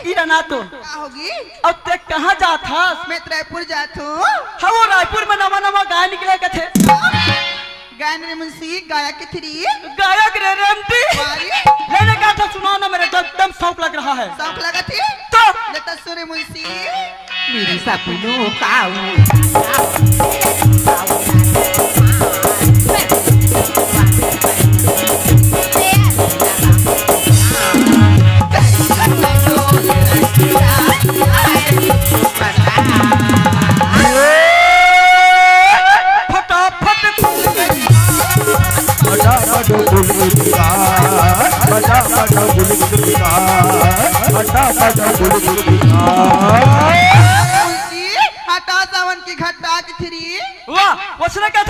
इराना तो क्या होगी? अब ते कहाँ जात हस? मैं रायपुर जात हूँ। हाँ वो रायपुर में नवा नवा गाय निकले के थे। गायन रे मुंशी गाया की थी गायक रे रंती वारी लेने का था सुनाओ ना मेरे एकदम शौक लग रहा है। शौक लगा थी तो लेता सुने मुंशी मेरे सपनों का मुंशी हटा सावन की घटा की थी वाह उसने क्या